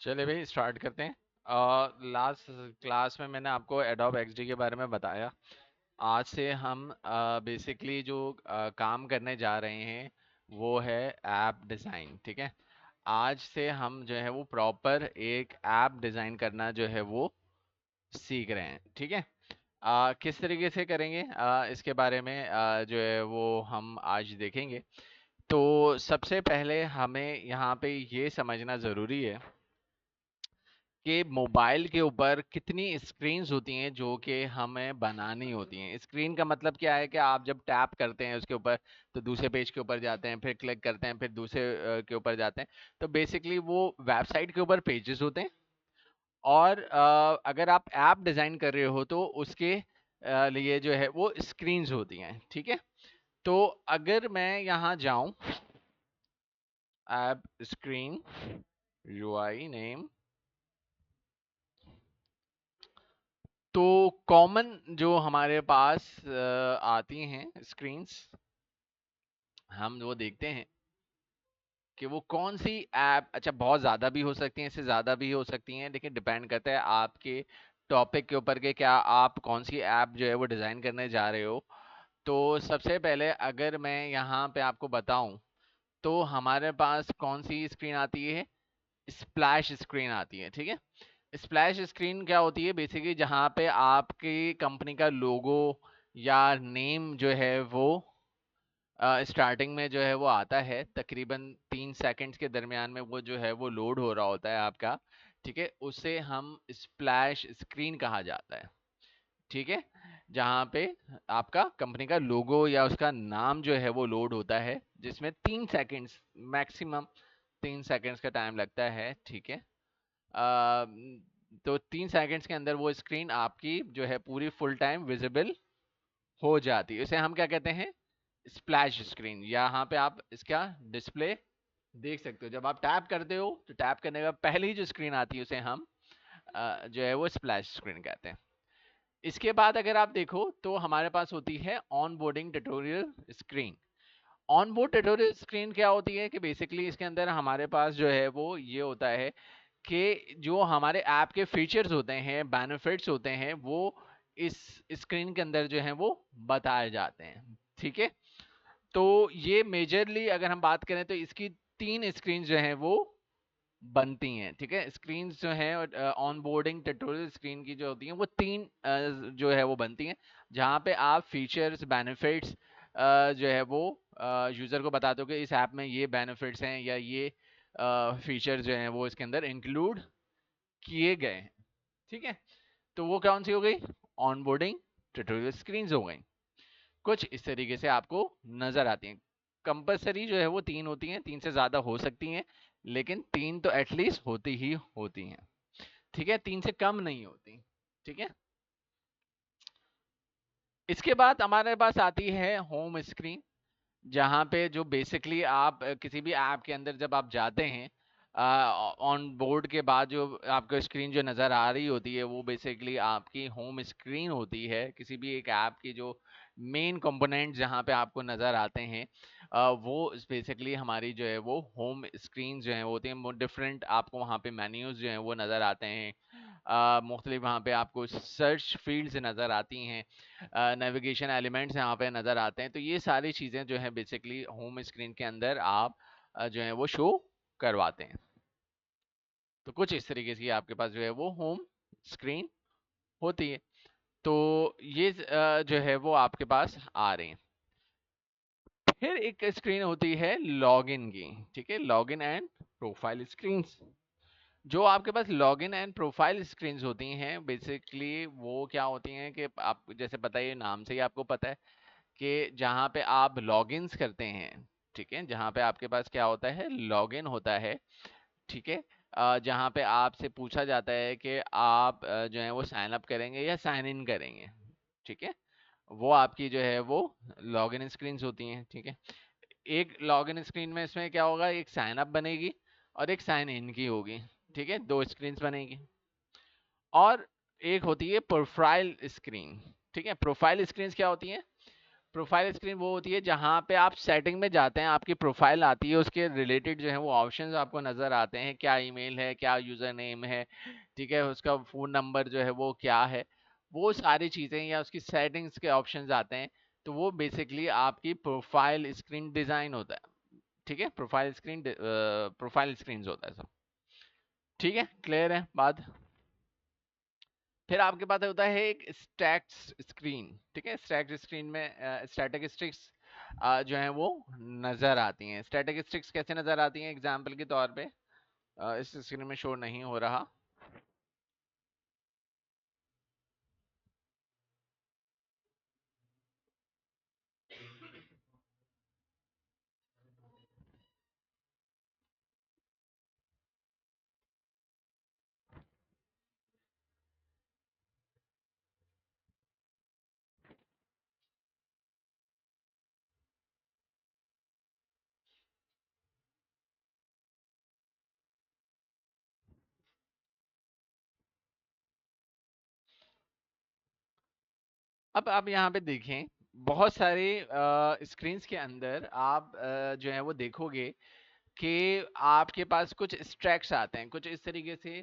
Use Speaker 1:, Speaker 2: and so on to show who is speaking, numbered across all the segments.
Speaker 1: चलिए भाई स्टार्ट करते हैं। लास्ट क्लास में मैंने आपको एडोब एक्सडी के बारे में बताया। आज से हम बेसिकली जो काम करने जा रहे हैं वो है ऐप डिज़ाइन। ठीक है, आज से हम जो है वो प्रॉपर एक ऐप डिज़ाइन करना जो है वो सीख रहे हैं। ठीक है, किस तरीके से करेंगे इसके बारे में जो है वो हम आज देखेंगे। तो सबसे पहले हमें यहाँ पे ये समझना ज़रूरी है कि मोबाइल के ऊपर कितनी स्क्रीन्स होती हैं जो कि हमें बनानी होती हैं। स्क्रीन का मतलब क्या है कि आप जब टैप करते हैं उसके ऊपर तो दूसरे पेज के ऊपर जाते हैं, फिर क्लिक करते हैं, फिर दूसरे के ऊपर जाते हैं। तो बेसिकली वो वेबसाइट के ऊपर पेजेस होते हैं। और अगर आप ऐप डिज़ाइन कर रहे हो तो उसके लिए जो है वो स्क्रीन्स होती हैं। ठीक है, तो अगर मैं यहाँ जाऊँ, ऐप स्क्रीन, यूआई नेम, तो कॉमन जो हमारे पास आती हैं स्क्रीन्स, हम वो देखते हैं कि वो कौन सी ऐप। अच्छा, बहुत ज़्यादा भी हो सकती हैं, इससे ज़्यादा भी हो सकती हैं, लेकिन डिपेंड करता है आपके टॉपिक के ऊपर के क्या आप कौन सी ऐप जो है वो डिज़ाइन करने जा रहे हो। तो सबसे पहले अगर मैं यहाँ पे आपको बताऊं तो हमारे पास कौन सी स्क्रीन आती है, स्प्लैश स्क्रीन आती है। ठीक है, स्प्लैश स्क्रीन क्या होती है, बेसिकली जहाँ पे आपकी कंपनी का लोगो या नेम जो है वो स्टार्टिंग में जो है वो आता है, तकरीबन 3 सेकंड्स के दरमियान में वो जो है वो लोड हो रहा होता है आपका। ठीक है, उसे हम स्प्लैश स्क्रीन कहा जाता है। ठीक है, जहाँ पे आपका कंपनी का लोगो या उसका नाम जो है वो लोड होता है, जिसमें 3 सेकंड्स मैक्सिमम, 3 सेकंड्स का टाइम लगता है। ठीक है, तो 3 सेकंड्स के अंदर वो स्क्रीन आपकी जो है पूरी फुल टाइम विजिबल हो जाती है। इसे हम क्या कहते हैं, स्प्लैश स्क्रीन। यहाँ पे आप इसका डिस्प्ले देख सकते हो, जब आप टैप करते हो तो टैप करने का पहली जो स्क्रीन आती है उसे हम जो है वो स्प्लैश स्क्रीन कहते हैं। इसके बाद अगर आप देखो तो हमारे पास होती है on boarding tutorial screen. On board tutorial screen क्या होती है कि बेसिकली इसके अंदर हमारे पास जो है वो ये होता है कि जो हमारे ऐप के फीचर्स होते हैं, बेनिफिट्स होते हैं, वो इस स्क्रीन के अंदर जो है वो बताए जाते हैं। ठीक है, तो ये मेजरली अगर हम बात करें तो इसकी 3 स्क्रीन जो हैं वो बनती हैं। ठीक है, स्क्रीन जो है ऑन बोर्डिंग ट्यूटोरियल स्क्रीन की जो होती हैं वो 3 जो है वो बनती हैं, जहाँ पे आप फीचर्स बेनिफिट्स जो है वो यूज़र को बताते हो कि इस ऐप में ये बेनिफिट्स हैं या ये फीचर जो हैं वो इसके अंदर इंक्लूड किए गए हैं। ठीक है, तो वो कौन सी हो गई, ऑन बोर्डिंग ट्यूटोरियल स्क्रीन हो गई। कुछ इस तरीके से आपको नजर आती हैं। कंपलसरी जो है वो 3 होती हैं, 3 से ज्यादा हो सकती हैं, लेकिन 3 तो एटलीस्ट होती ही होती हैं। ठीक है, 3 से कम नहीं होती। ठीक है, इसके बाद हमारे पास आती है होम स्क्रीन, जहाँ पे जो बेसिकली आप किसी भी ऐप के अंदर जब आप जाते हैं, ऑन बोर्ड के बाद जो आपको स्क्रीन जो नज़र आ रही होती है वो बेसिकली आपकी होम स्क्रीन होती है। किसी भी एक ऐप की जो मेन कंपोनेंट जहाँ पे आपको नज़र आते हैं, वो बेसिकली हमारी जो है वो होम स्क्रीन जो है वो होती हैं। डिफरेंट आपको वहाँ पे मेन्यूज़ जो हैं वो नज़र आते हैं, मुख्तलिफ वहाँ पे आपको सर्च फील्ड्स नज़र आती हैं, नेविगेशन एलिमेंट्स यहाँ पे नज़र आते हैं। तो ये सारी चीज़ें जो है बेसिकली होम स्क्रीन के अंदर आप जो है वो शो करवाते हैं। तो कुछ इस तरीके से आपके पास जो है वो होम स्क्रीन होती है। तो ये जो है वो आपके पास आ रहे हैं। फिर एक स्क्रीन होती है लॉगिन की। ठीक है, लॉगिन एंड प्रोफाइल स्क्रीन्स। जो आपके पास लॉगिन एंड प्रोफाइल स्क्रीन्स होती हैं बेसिकली वो क्या होती हैं कि आप जैसे पता है, नाम से ही आपको पता है कि जहाँ पे आप लॉगिन्स करते हैं। ठीक है, जहाँ पे आपके पास क्या होता है, लॉगिन होता है। ठीक है, जहाँ पे आपसे पूछा जाता है कि आप जो है वो साइन अप करेंगे या साइन इन करेंगे। ठीक है, वो आपकी जो है वो लॉगिन स्क्रीन्स होती हैं। ठीक है, एक लॉगिन स्क्रीन में इसमें क्या होगा, एक साइन अप बनेगी और एक साइन इन की होगी। ठीक है, 2 स्क्रीन्स बनेगी। और एक होती है प्रोफाइल स्क्रीन। ठीक है, प्रोफाइल स्क्रीन्स क्या होती हैं, प्रोफाइल स्क्रीन वो होती है जहाँ पे आप सेटिंग में जाते हैं, आपकी प्रोफाइल आती है, उसके रिलेटेड जो है वो ऑप्शंस आपको नज़र आते हैं, क्या ईमेल है, क्या यूज़र नेम है, ठीक है, उसका फ़ोन नंबर जो है वो क्या है, वो सारी चीज़ें या उसकी सेटिंग्स के ऑप्शंस आते हैं। तो वो बेसिकली आपकी प्रोफाइल स्क्रीन डिज़ाइन होता है, ठीक है, प्रोफाइल स्क्रीन होता है सब। ठीक है, क्लियर है बात। फिर आपके पास होता है एक स्टैक्स स्क्रीन, ठीक है, स्टैक्स स्क्रीन में स्टैटिस्टिक्स जो है वो नज़र आती हैं। स्टैटिस्टिक्स कैसे नज़र आती हैं, एग्जांपल के तौर पे इस स्क्रीन में शो नहीं हो रहा। अब आप यहाँ पे देखें, बहुत सारे स्क्रीन्स के अंदर आप जो है वो देखोगे कि आपके पास कुछ स्ट्रैक्स आते हैं, कुछ इस तरीके से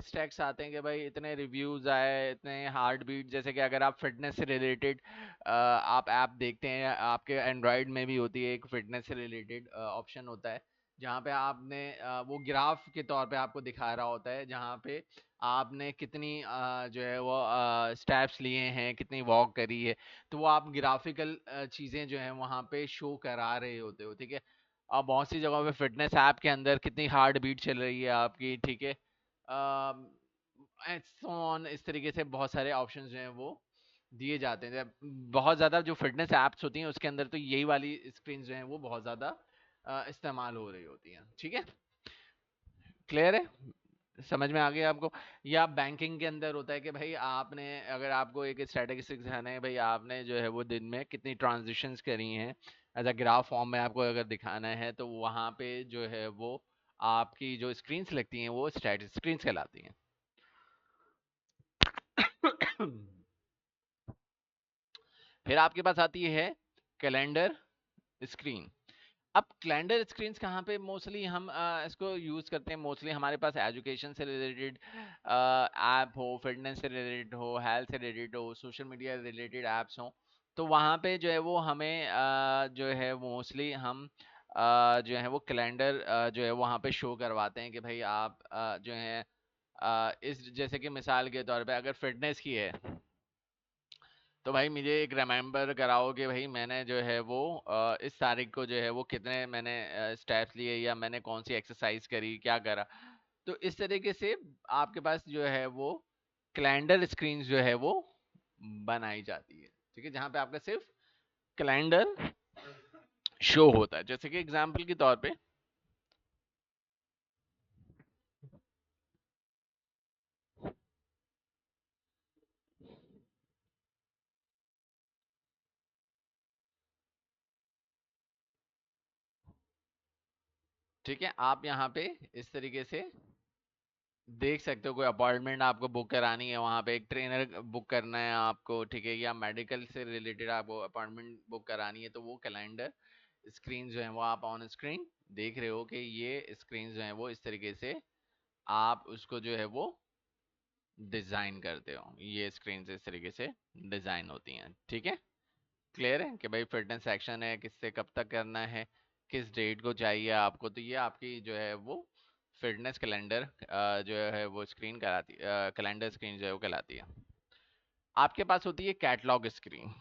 Speaker 1: स्ट्रैक्स आते हैं कि भाई इतने रिव्यूज आए, इतने हार्ट बीट, जैसे कि अगर आप फिटनेस से रिलेटेड आप ऐप देखते हैं, आपके एंड्रॉयड में भी होती है एक फिटनेस से रिलेटेड ऑप्शन होता है, जहाँ पे आपने वो ग्राफ के तौर पे आपको दिखा रहा होता है, जहाँ पे आपने कितनी जो है वो स्टेप्स लिए हैं, कितनी वॉक करी है, तो वो आप ग्राफिकल चीज़ें जो हैं वहाँ पे शो करा रहे होते हो, ठीक है। अब बहुत सी जगहों पे फिटनेस ऐप के अंदर कितनी हार्ट बीट चल रही है आपकी, ठीक है, ऑन इस तरीके से बहुत सारे ऑप्शंस जो हैं वो दिए जाते हैं। बहुत ज़्यादा जो फिटनेस ऐप्स होती हैं उसके अंदर तो यही वाली स्क्रीन जो हैं वो बहुत ज़्यादा इस्तेमाल हो रही होती हैं, ठीक है, क्लियर है, समझ में आ गया आपको। या बैंकिंग के अंदर होता है कि भाई आपने, अगर आपको एक स्टैटिस्टिक्स दिखाना है, भाई आपने जो है वो दिन में कितनी ट्रांजिशंस करी हैं, एज अ ग्राफ फॉर्म में आपको अगर दिखाना है, तो वहाँ पे जो है वो आपकी जो स्क्रीन्स लगती हैं वो स्टैटिक स्क्रीन्स कहलाती हैं। फिर आपके पास आती है कैलेंडर स्क्रीन। अब कैलेंडर स्क्रीन्स कहाँ पे मोस्टली हम इसको यूज़ करते हैं, मोस्टली हमारे पास एजुकेशन से रिलेटेड ऐप हो, फिटनेस से रिलेटेड हो, हेल्थ से रिलेटेड हो, सोशल मीडिया रिलेटेड ऐप्स हो, तो वहाँ पे जो है वो हमें जो है मोस्टली हम जो है वो कैलेंडर जो है वहाँ पे शो करवाते हैं कि भाई आप जो है इस, जैसे कि मिसाल के तौर पे अगर फिटनेस की है, तो भाई मुझे एक रिमाइंडर कराओ कि भाई मैंने जो है वो इस तारीख को जो है वो कितने मैंने स्टेप्स लिए, या मैंने कौन सी एक्सरसाइज करी, क्या करा। तो इस तरीके से आपके पास जो है वो कैलेंडर स्क्रीन जो है वो बनाई जाती है, ठीक है, जहाँ पे आपका सिर्फ कैलेंडर शो होता है। जैसे कि एग्जाम्पल के तौर पे, ठीक है, आप यहाँ पे इस तरीके से देख सकते हो, कोई अपॉइंटमेंट आपको बुक करानी है, वहाँ पे एक ट्रेनर बुक करना है आपको, ठीक है, या मेडिकल से रिलेटेड आपको अपॉइंटमेंट बुक करानी है, तो वो कैलेंडर स्क्रीन जो है वो आप ऑन स्क्रीन देख रहे हो कि ये स्क्रीन जो है वो इस तरीके से आप उसको जो है वो डिज़ाइन करते हो, ये स्क्रीन इस तरीके से डिज़ाइन होती हैं, ठीक है, क्लियर है कि भाई फिटनेस सेक्शन है, किससे कब तक करना है, किस डेट को चाहिए आपको, तो ये आपकी जो है वो फिटनेस कैलेंडर जो है वो स्क्रीन कहलाती, कैलेंडर स्क्रीन जो है वो कहलाती है। आपके पास होती है कैटलॉग स्क्रीन।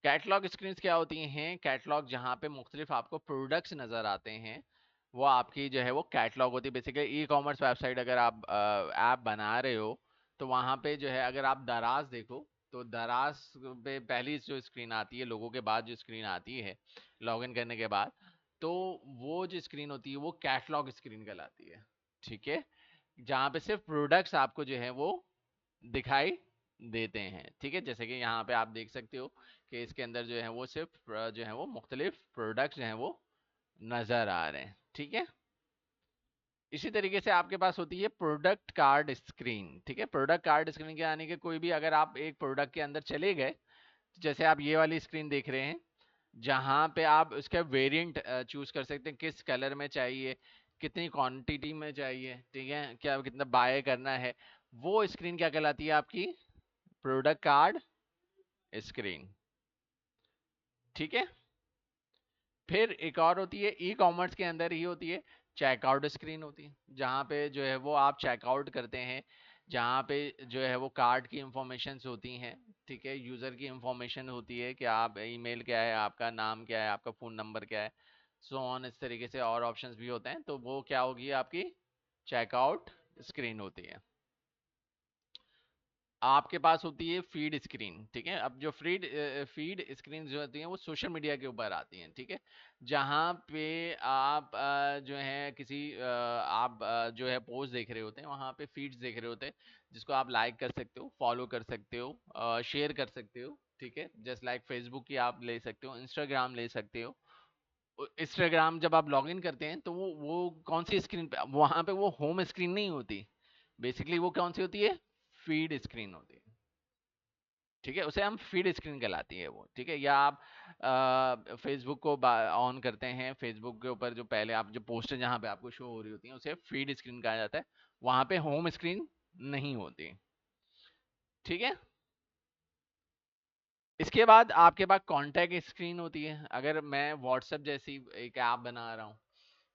Speaker 1: कैटलॉग स्क्रीन्स क्या होती हैं, कैटलॉग जहाँ पे मुख्तलिफ आपको प्रोडक्ट्स नज़र आते हैं, वो आपकी जो है वो कैटलॉग होती है। बेसिकली ई कॉमर्स वेबसाइट अगर आप ऐप बना रहे हो, तो वहाँ पे जो है अगर आप दराज देखो, तो दराज पे पहली जो स्क्रीन आती है, लोगों के बाद जो स्क्रीन आती है लॉगिन करने के बाद, तो वो जो स्क्रीन होती है वो कैटलॉग स्क्रीन कहलाती है, ठीक है, जहाँ पे सिर्फ प्रोडक्ट्स आपको जो है वो दिखाई देते हैं, ठीक है, जैसे कि यहाँ पे आप देख सकते हो कि इसके अंदर जो है वो सिर्फ जो है वो मुख्तलिफ प्रोडक्ट्स जो हैं वो नज़र आ रहे हैं, ठीक है। इसी तरीके से आपके पास होती है प्रोडक्ट कार्ड स्क्रीन, ठीक है, प्रोडक्ट कार्ड स्क्रीन के यानी कि कोई भी, अगर आप एक प्रोडक्ट के अंदर चले गए, जैसे आप ये वाली स्क्रीन देख रहे हैं, जहाँ पे आप उसका वेरिएंट चूज कर सकते हैं, किस कलर में चाहिए, कितनी क्वांटिटी में चाहिए, ठीक है, क्या कितना बाय करना है। वो स्क्रीन क्या कहलाती है? आपकी प्रोडक्ट कार्ड स्क्रीन। ठीक है। फिर एक और होती है, ई कॉमर्स के अंदर ही होती है, चेकआउट स्क्रीन होती है, जहाँ पे जो है वो आप चेकआउट करते हैं, जहाँ पे जो है वो कार्ड की इंफॉर्मेशन होती हैं, ठीक है, यूज़र की इंफॉर्मेशन होती है कि आप ईमेल क्या है, आपका नाम क्या है, आपका फ़ोन नंबर क्या है, सो ऑन, इस तरीके से और ऑप्शंस भी होते हैं। तो वो क्या होगी? आपकी चेकआउट स्क्रीन होती है। आपके पास होती है फीड स्क्रीन। ठीक है, अब जो फीड स्क्रीन जो होती हैं वो सोशल मीडिया के ऊपर आती हैं। ठीक है, जहाँ पे आप जो है किसी आप जो है पोस्ट देख रहे होते हैं, वहाँ पे फीड्स देख रहे होते हैं, जिसको आप लाइक कर सकते हो, फॉलो कर सकते हो, शेयर कर सकते हो। ठीक है, जस्ट लाइक फेसबुक की आप ले सकते हो, इंस्टाग्राम ले सकते हो। इंस्टाग्राम जब आप लॉग इन करते हैं तो वो कौन सी स्क्रीन पे? वहाँ पे वो होम स्क्रीन नहीं होती, बेसिकली वो कौन सी होती है? फीड स्क्रीन होती है। ठीक है, उसे हम फीड स्क्रीन कहलाती है वो। ठीक है, या आप फेसबुक को ऑन करते हैं, फेसबुक के ऊपर जो पहले आप जो पोस्टर जहाँ पे आपको शो हो रही होती हैं उसे फीड स्क्रीन कहा जाता है, वहां पे होम स्क्रीन नहीं होती। ठीक है, इसके बाद आपके पास कॉन्टैक्ट स्क्रीन होती है। अगर मैं व्हाट्सएप जैसी एक ऐप बना रहा हूँ,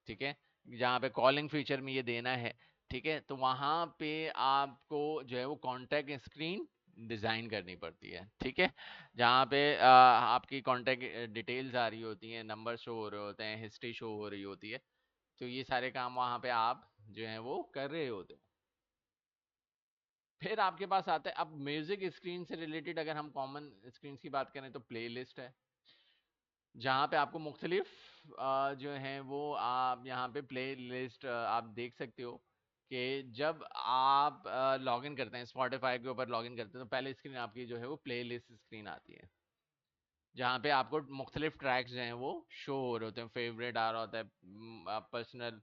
Speaker 1: ठीक है, जहाँ पे कॉलिंग फीचर में ये देना है, ठीक है, तो वहाँ पे आपको जो है वो कॉन्टैक्ट स्क्रीन डिज़ाइन करनी पड़ती है। ठीक है, जहाँ पे आपकी कॉन्टैक्ट डिटेल्स आ रही होती हैं, नंबर शो हो रहे होते हैं, हिस्ट्री शो हो रही होती है, तो ये सारे काम वहाँ पे आप जो है वो कर रहे होते हैं। फिर आपके पास आता है, अब म्यूजिक स्क्रीन से रिलेटेड अगर हम कॉमन स्क्रीन की बात करें तो प्ले लिस्ट है, जहाँ पे आपको मुख्तलिफ जो हैं वो आप यहाँ पे प्ले लिस्ट आप देख सकते हो कि जब आप लॉगिन करते हैं, स्पॉटिफाई के ऊपर लॉगिन करते हैं, तो पहले स्क्रीन आपकी जो है वो प्ले लिस्ट स्क्रीन आती है, जहाँ पे आपको मुख्तलिफ ट्रैक्स जो हैं वो शो हो रहे होते हैं, फेवरेट आ रहा होता है, पर्सनल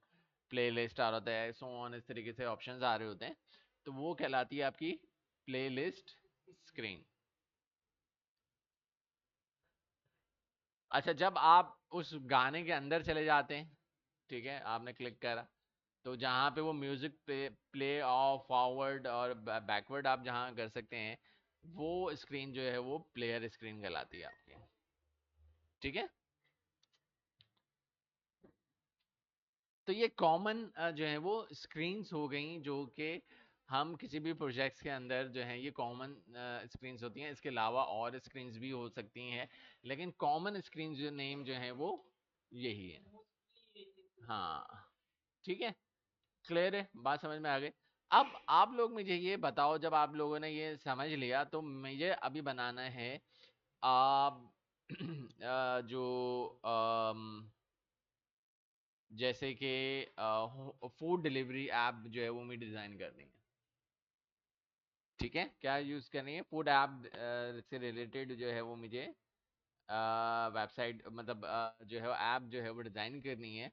Speaker 1: प्ले लिस्ट आ रहा होता है, सो ऑन, इस तरीके से ऑप्शंस आ रहे होते हैं, तो वो कहलाती है आपकी प्ले लिस्ट स्क्रीन। अच्छा, जब आप उस गाने के अंदर चले जाते हैं, ठीक है, आपने क्लिक करा, तो जहाँ पे वो म्यूजिक प्ले ऑफ फॉरवर्ड और बैकवर्ड आप जहाँ कर सकते हैं, वो स्क्रीन जो है वो प्लेयर स्क्रीन कहलाती है आपकी। ठीक है, तो ये कॉमन जो है वो स्क्रीन्स हो गई, जो कि हम किसी भी प्रोजेक्ट्स के अंदर जो है ये कॉमन स्क्रीन्स होती हैं। इसके अलावा और स्क्रीन्स भी हो सकती हैं, लेकिन कॉमन स्क्रीन जो नेम जो है वो यही है। हाँ, ठीक है, क्लियर है, बात समझ में आ गई। अब आप लोग मुझे ये बताओ, जब आप लोगों ने ये समझ लिया तो मुझे अभी बनाना है आप जो जैसे कि फूड डिलीवरी ऐप जो है वो मुझे डिज़ाइन करनी है। ठीक है, क्या यूज़ करनी है? फूड ऐप से रिलेटेड जो है वो मुझे वेबसाइट, मतलब जो है ऐप जो है वो डिज़ाइन करनी है।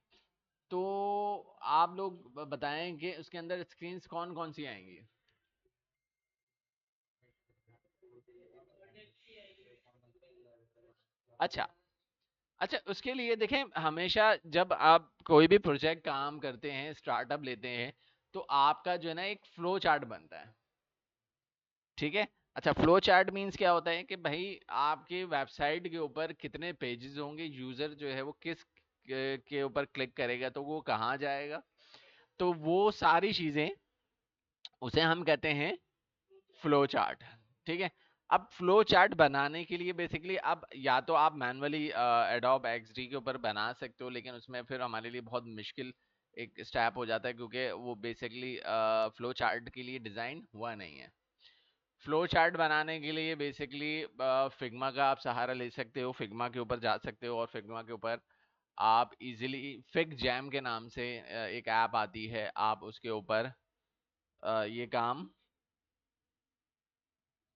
Speaker 1: तो आप लोग बताएं कि उसके अंदर स्क्रीन्स कौन कौन सी आएंगी। अच्छा, अच्छा, उसके लिए देखें, हमेशा जब आप कोई भी प्रोजेक्ट काम करते हैं, स्टार्टअप लेते हैं, तो आपका जो है ना एक फ्लो चार्ट बनता है। ठीक है, अच्छा, फ्लो चार्ट मींस क्या होता है कि भाई आपके वेबसाइट के ऊपर कितने पेजेस होंगे, यूजर जो है वो किस के ऊपर क्लिक करेगा तो वो कहाँ जाएगा, तो वो सारी चीजें उसे हम कहते हैं फ्लो चार्ट। ठीक है, अब फ्लो चार्ट बनाने के लिए बेसिकली अब या तो आप मैनुअली एडोब एक्सडी के ऊपर बना सकते हो, लेकिन उसमें फिर हमारे लिए बहुत मुश्किल एक स्टेप हो जाता है, क्योंकि वो बेसिकली फ्लो चार्ट के लिए डिज़ाइन हुआ नहीं है। फ्लो चार्ट बनाने के लिए बेसिकली फिग्मा का आप सहारा ले सकते हो, फिग्मा के ऊपर जा सकते हो, और फिग्मा के ऊपर आप इजीली फिग जैम के नाम से एक ऐप आती है, आप उसके ऊपर ये काम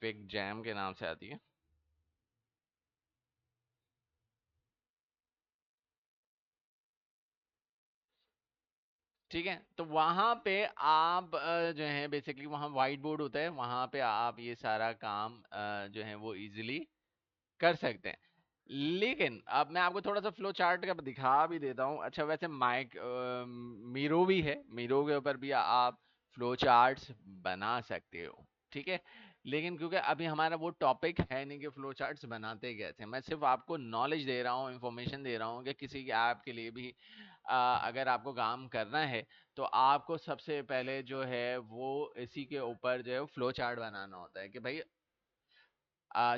Speaker 1: फिग जैम के नाम से आती है। ठीक है, तो वहाँ पे आप जो है बेसिकली वहाँ वाइट बोर्ड होता है, वहाँ पे आप ये सारा काम जो है वो इजीली कर सकते हैं। लेकिन अब मैं आपको थोड़ा सा फ्लो चार्ट का दिखा भी देता हूँ। अच्छा वैसे मीरो भी है, मीरो के ऊपर भी आप फ्लो चार्ट्स बना सकते हो, ठीक है। लेकिन क्योंकि अभी हमारा वो टॉपिक है नहीं कि फ्लो चार्ट्स बनाते कैसे, मैं सिर्फ आपको नॉलेज दे रहा हूँ, इंफॉर्मेशन दे रहा हूँ कि किसी ऐप के लिए भी अगर आपको काम करना है तो आपको सबसे पहले जो है वो इसी के ऊपर जो है फ्लो चार्ट बनाना होता है कि भाई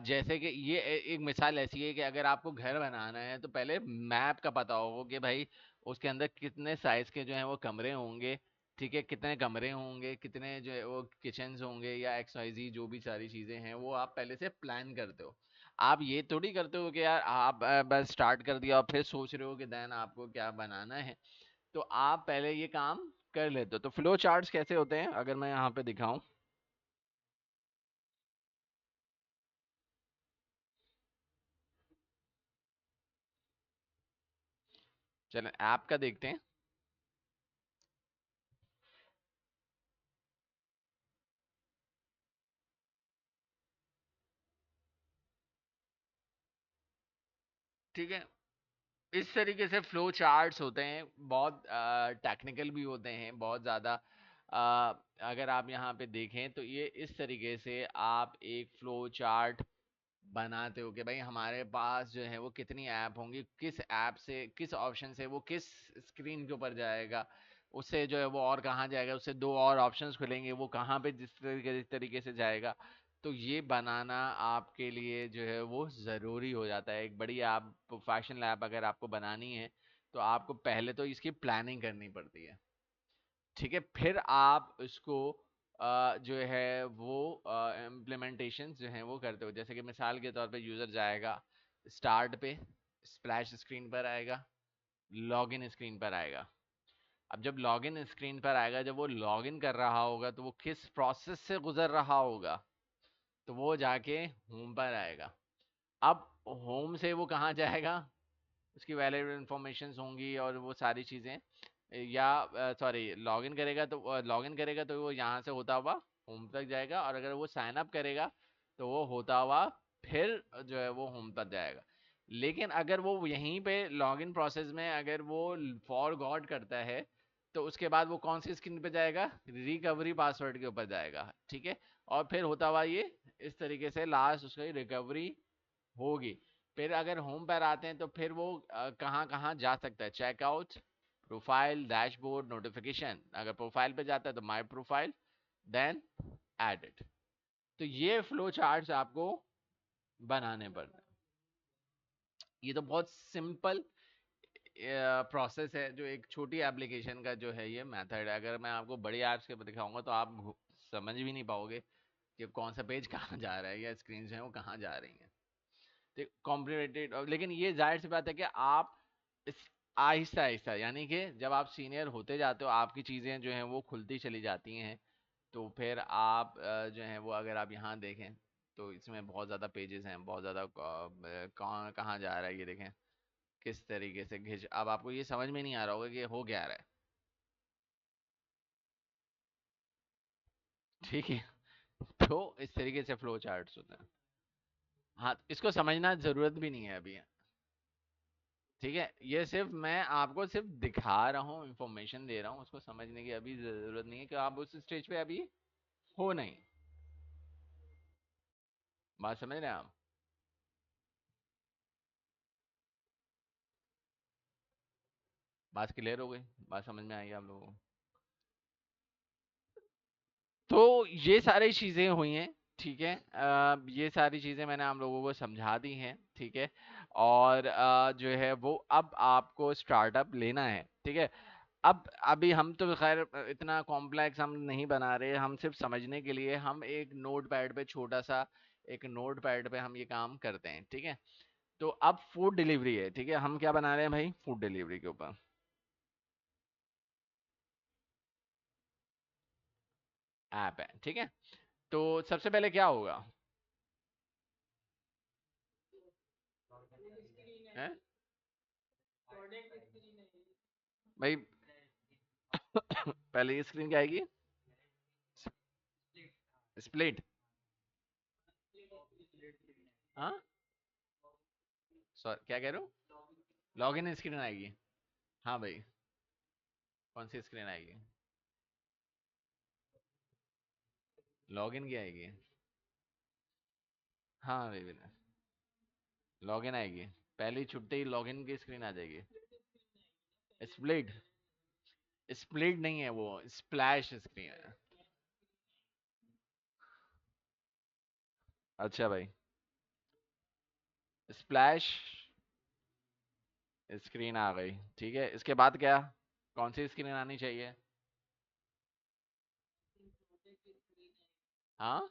Speaker 1: जैसे कि ये एक मिसाल ऐसी है कि अगर आपको घर बनाना है तो पहले मैप का पता होगा कि भाई उसके अंदर कितने साइज के जो है वो कमरे होंगे, ठीक है, कितने कमरे होंगे, कितने जो है वो किचन्स होंगे या एक्स वाई जी जो भी सारी चीज़ें हैं वो आप पहले से प्लान करते हो। आप ये थोड़ी करते हो कि यार आप बस स्टार्ट कर दिया और फिर सोच रहे हो कि देन आपको क्या बनाना है। तो आप पहले ये काम कर लेते हो। तो फ्लो चार्ट्स कैसे होते हैं अगर मैं यहाँ पे दिखाऊं, चलें ऐप का देखते हैं। ठीक है, इस तरीके से फ्लो चार्ट्स होते हैं, बहुत टेक्निकल भी होते हैं बहुत ज़्यादा। अगर आप यहाँ पे देखें तो ये इस तरीके से आप एक फ्लो चार्ट बनाते हो कि भाई हमारे पास जो है वो कितनी ऐप होंगी, किस ऐप से किस ऑप्शन से वो किस स्क्रीन के ऊपर जाएगा, उससे जो है वो और कहाँ जाएगा, उससे दो और ऑप्शंस खुलेंगे वो कहाँ पे जिस तरीके से जाएगा। तो ये बनाना आपके लिए जो है वो ज़रूरी हो जाता है। एक बड़ी ऐप, प्रोफेशनल ऐप अगर आपको बनानी है तो आपको पहले तो इसकी प्लानिंग करनी पड़ती है, ठीक है। फिर आप इसको जो है वो इम्प्लीमेंटेशन जो है वो करते हो। जैसे कि मिसाल के तौर पे यूज़र जाएगा स्टार्ट पे, स्प्लैश स्क्रीन पर आएगा, लॉगिन स्क्रीन पर आएगा। अब जब लॉगिन स्क्रीन पर आएगा, जब वो लॉगिन कर रहा होगा तो वो किस प्रोसेस से गुजर रहा होगा, तो वो जाके होम पर आएगा। अब होम से वो कहाँ जाएगा, उसकी वैलिड इंफॉर्मेशन होंगी और वो सारी चीज़ें, या सॉरी लॉगिन करेगा तो वो यहाँ से होता हुआ होम तक जाएगा, और अगर वो साइन अप करेगा तो वो होता हुआ फिर जो है वो होम तक जाएगा। लेकिन अगर वो यहीं पे लॉगिन प्रोसेस में अगर वो फॉर गॉड करता है तो उसके बाद वो कौन सी स्क्रीन पे जाएगा, रिकवरी पासवर्ड के ऊपर जाएगा, ठीक है। और फिर होता हुआ ये इस तरीके से लास्ट उसकी रिकवरी होगी। फिर अगर होम पर आते हैं तो फिर वो कहाँ कहाँ जा सकता है, चेकआउट, प्रोफाइल, डैशबोर्ड, नोटिफिकेशन। अगर प्रोफाइल पे जाता है तो माय प्रोफाइल, देन एडिट। तो ये फ्लो चार्ट्स आपको बनाने पड़ते हैं। ये तो बहुत सिंपल प्रोसेस है जो एक छोटी एप्लीकेशन का जो है ये मेथड है। अगर मैं आपको बड़ी ऐप्स के दिखाऊंगा तो आप समझ भी नहीं पाओगे कि कौन सा पेज कहाँ जा रहा है या स्क्रीन जो है वो कहाँ जा रही हैं। कॉम्प्लिकेटेड, लेकिन ये जाहिर सी बात है कि आप इस आहिस्ता आहिस्ता, यानी कि जब आप सीनियर होते जाते हो आपकी चीज़ें जो हैं वो खुलती चली जाती हैं। तो फिर आप जो हैं वो अगर आप यहाँ देखें तो इसमें बहुत ज़्यादा पेजेस हैं, बहुत ज़्यादा कहाँ कहाँ जा रहा है ये देखें, किस तरीके से घिस। अब आपको ये समझ में नहीं आ रहा होगा कि हो क्या रहा है, ठीक है। तो इस तरीके से फ्लो चार्ट्स होते हैं। हाँ, इसको समझना ज़रूरत भी नहीं है अभी, ठीक है। ये सिर्फ मैं आपको सिर्फ दिखा रहा हूँ, इंफॉर्मेशन दे रहा हूँ, उसको समझने की अभी जरूरत नहीं है कि आप उस स्टेज पे अभी हो नहीं। बात समझ रहे हैं आप? बात क्लियर हो गई? बात समझ में आई आप लोगों को? तो ये सारी चीजें हुई हैं, ठीक है। ये सारी चीजें मैंने आप लोगों को समझा दी हैं, ठीक है। और जो है वो अब आपको स्टार्टअप लेना है, ठीक है। अब अभी हम तो खैर इतना कॉम्प्लेक्स हम नहीं बना रहे, हम सिर्फ समझने के लिए हम एक नोट पैड पे छोटा सा एक नोट पैड पे हम ये काम करते हैं, ठीक है। तो अब फूड डिलीवरी है, ठीक है, हम क्या बना रहे हैं भाई, फूड डिलीवरी के ऊपर ऐप है, ठीक है। तो सबसे पहले क्या होगा है भाई, पहले ये स्क्रीन क्या आएगी, स्प्लिट, हाँ सॉरी क्या कह रहे हो? लॉगिन स्क्रीन आएगी। हाँ भाई। कौन सी स्क्रीन आएगी? लॉगिन की आएगी। हाँ भाई बिल्कुल। लॉगिन आएगी। पहले ही छुट्टे ही लॉगिन की स्क्रीन आ जाएगी। स्प्लिट। स्प्लिट नहीं है वो, स्प्लैश स्क्रीन है। अच्छा भाई। स्प्लैश स्क्रीन आ गई। ठीक है, इसके बाद क्या? कौन सी स्क्रीन आनी चाहिए? हाँ।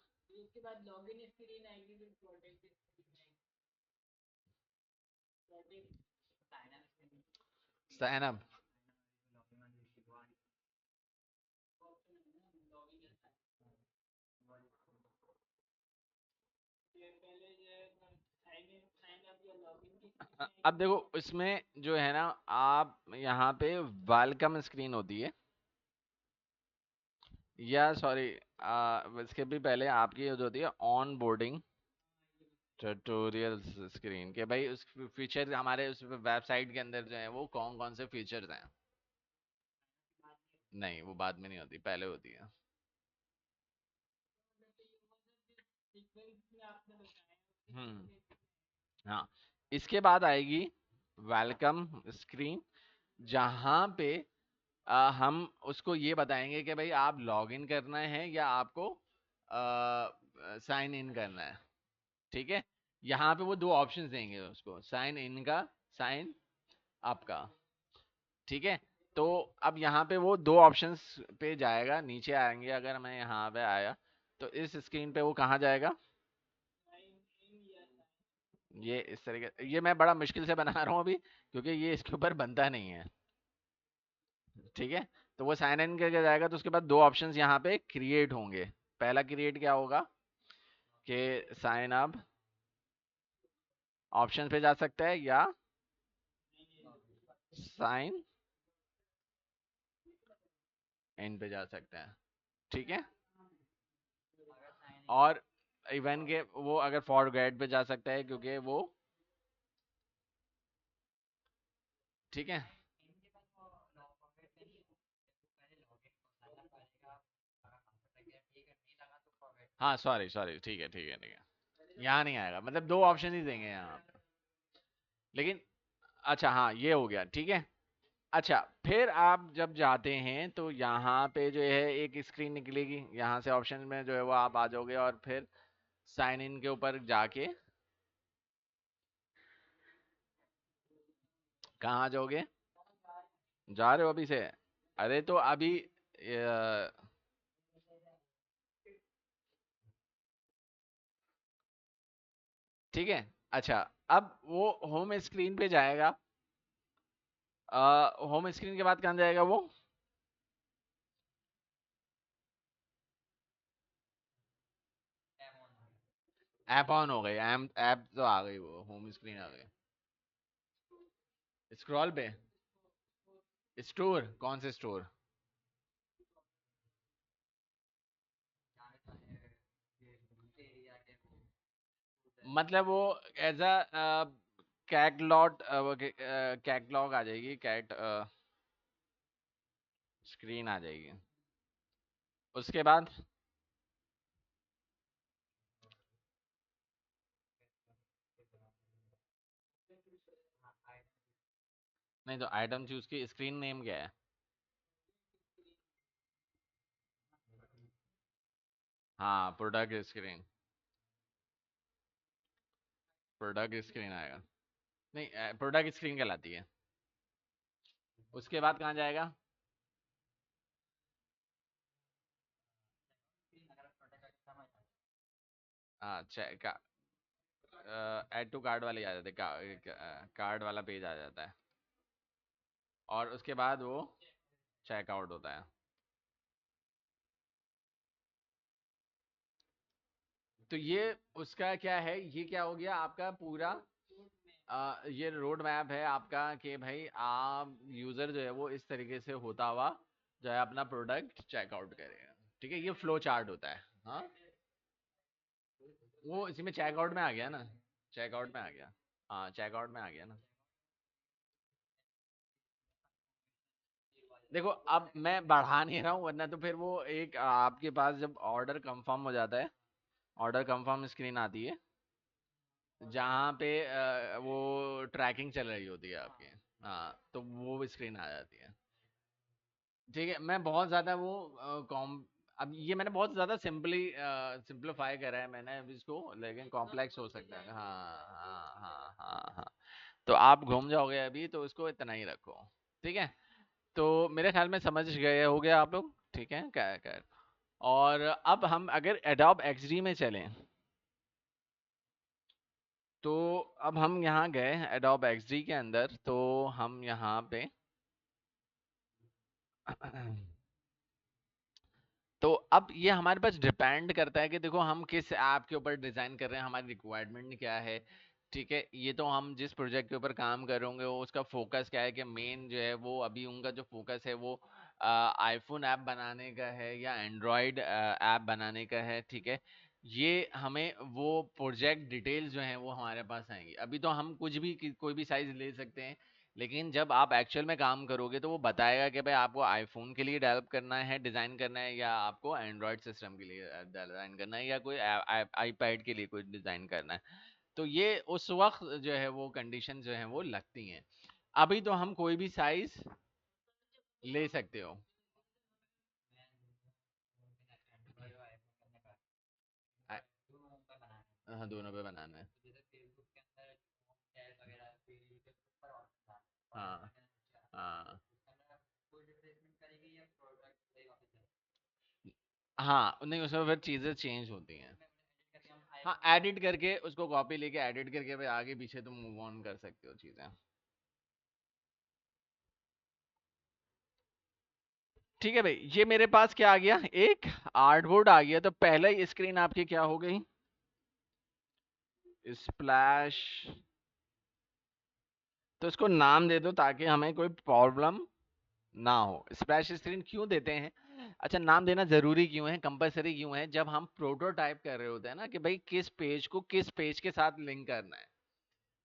Speaker 1: Sign up. अब देखो इसमें जो है ना, आप यहाँ पे वेलकम स्क्रीन होती है, या सॉरी, इसके भी पहले आपकी जो होती है ऑन बोर्डिंग ट्यूटोरियल स्क्रीन, के भाई उस फीचर हमारे उस वेबसाइट के अंदर जो है वो कौन कौन से फीचर्स हैं। नहीं, वो बाद में नहीं होती, पहले होती है। हम्म। हाँ। इसके बाद आएगी वेलकम स्क्रीन, जहाँ पे हम उसको ये बताएंगे कि भाई आप लॉगिन करना है या आपको साइन इन करना है। ठीक है। यहाँ पे वो दो ऑप्शंस देंगे उसको, साइन इन का, साइन अप का। ठीक है। तो अब यहाँ पे वो दो ऑप्शंस पे जाएगा, नीचे आएंगे, अगर मैं यहाँ पे आया तो इस स्क्रीन पे वो कहाँ जाएगा? ये इस तरीके, ये मैं बड़ा मुश्किल से बना रहा हूँ अभी, क्योंकि ये इसके ऊपर बनता नहीं है। ठीक है। तो वो साइन इन करके जाएगा, तो उसके बाद दो ऑप्शंस यहाँ पे क्रिएट होंगे। पहला क्रिएट क्या होगा कि साइन अप ऑप्शन पे जा सकता है, या साइन इन पे जा सकता है। ठीक है। और इवन के वो अगर फॉरगेट पे जा सकता है, क्योंकि वो, ठीक है। हाँ सॉरी सॉरी, ठीक है ठीक है ठीक है। यहाँ नहीं आएगा, मतलब दो ऑप्शन ही देंगे यहाँ पे। लेकिन अच्छा, हाँ ये हो गया, ठीक है। अच्छा, फिर आप जब जाते हैं तो यहाँ पे जो है एक स्क्रीन निकलेगी, यहाँ से ऑप्शन में जो है वो आप आ जाओगे, और फिर साइन इन के ऊपर जाके कहाँ आ जाओगे? जा रहे हो अभी से? अरे तो अभी ठीक है। अच्छा, अब वो होम स्क्रीन पे जाएगा। होम स्क्रीन के बाद कहाँ जाएगा वो? ऐप ऑन हो गई, ऐप तो आ गई, वो होम स्क्रीन आ गई। स्क्रॉल पे? स्टोर? कौन से स्टोर? मतलब वो एज अ कैटलॉग, कैटलॉग आ जाएगी, कैट स्क्रीन आ जाएगी। उसके बाद नहीं, तो आइटम चूज की स्क्रीन नेम क्या है? हाँ, प्रोडक्ट स्क्रीन। प्रोडक्ट स्क्रीन आएगा। नहीं, प्रोडक्ट स्क्रीन कहलाती है। उसके बाद कहाँ जाएगा? हाँ, चेक, ऐड टू कार्ड वाले आ जाते हैं, कार्ड वाला पेज आ जाता है, और उसके बाद वो चेकआउट होता है। तो ये उसका क्या है, ये क्या हो गया आपका पूरा, ये रोड मैप है आपका, कि भाई आप यूजर जो है वो इस तरीके से होता हुआ जो है अपना प्रोडक्ट चेकआउट करेगा। ठीक है, ये फ्लो चार्ट होता है। हाँ, वो इसी में चेकआउट में आ गया ना, चेकआउट में आ गया। हाँ, चेकआउट में आ गया ना। देखो अब मैं बढ़ा नहीं रहा हूँ, वरना तो फिर वो एक आपके पास जब ऑर्डर कंफर्म हो जाता है, ऑर्डर कंफर्म स्क्रीन आती है जहाँ पे वो ट्रैकिंग चल रही होती है आपकी। हाँ, तो वो स्क्रीन आ जाती है। ठीक है, मैं बहुत ज़्यादा वो कॉम अब ये मैंने बहुत ज़्यादा सिंप्लीफाई करा है मैंने अब इसको, लेकिन कॉम्प्लेक्स हो सकता है। हाँ हाँ हाँ हाँ हाँ। तो आप घूम जाओगे अभी, तो इसको इतना ही रखो। ठीक है, तो मेरे ख्याल में समझ गए होगे आप लोग। ठीक है, क्या क्या। और अब हम अगर एडोब एक्सडी में चलें, तो अब हम यहाँ गए एडोब एक्सडी के अंदर, तो हम यहाँ पे तो अब ये हमारे पास डिपेंड करता है कि देखो हम किस ऐप के ऊपर डिज़ाइन कर रहे हैं, हमारी रिक्वायरमेंट क्या है। ठीक है, ये तो हम जिस प्रोजेक्ट के ऊपर काम कर रहे होंगे वो उसका फोकस क्या है, कि मेन जो है वो अभी उनका जो फोकस है वो आईफोन ऐप बनाने का है या एंड्रॉयड ऐप बनाने का है। ठीक है, ये हमें वो प्रोजेक्ट डिटेल्स जो हैं वो हमारे पास आएंगी। अभी तो हम कुछ भी कोई भी साइज ले सकते हैं, लेकिन जब आप एक्चुअल में काम करोगे तो वो बताएगा कि भाई आपको आईफोन के लिए डेवलप करना है, डिज़ाइन करना है, या आपको एंड्रॉयड सिस्टम के लिए डिज़ाइन करना है, या कोई आईपैड के लिए कोई डिज़ाइन करना है। तो ये उस वक्त जो है वो कंडीशन जो है वो लगती हैं। अभी तो हम कोई भी साइज ले सकते हो। आ- हाँ, दोनों पे बनाना है। हाँ हाँ हाँ, नहीं उसमें फिर चीज़ें चेंज होती हैं। हाँ, एडिट करके उसको कॉपी लेके एडिट करके भाई आगे पीछे तुम मूव ऑन कर सकते हो चीज़ें। ठीक है भाई, ये मेरे पास क्या आ गया, एक आर्टबोर्ड आ गया। तो पहला ही स्क्रीन आपकी क्या हो गई, स्प्लैश। तो इसको नाम दे दो ताकि हमें कोई प्रॉब्लम ना हो। स्प्लैश स्क्रीन क्यों देते हैं, अच्छा नाम देना जरूरी क्यों है, कंपलसरी क्यों है, जब हम प्रोटोटाइप कर रहे होते हैं ना, कि भाई किस पेज को किस पेज के साथ लिंक करना है।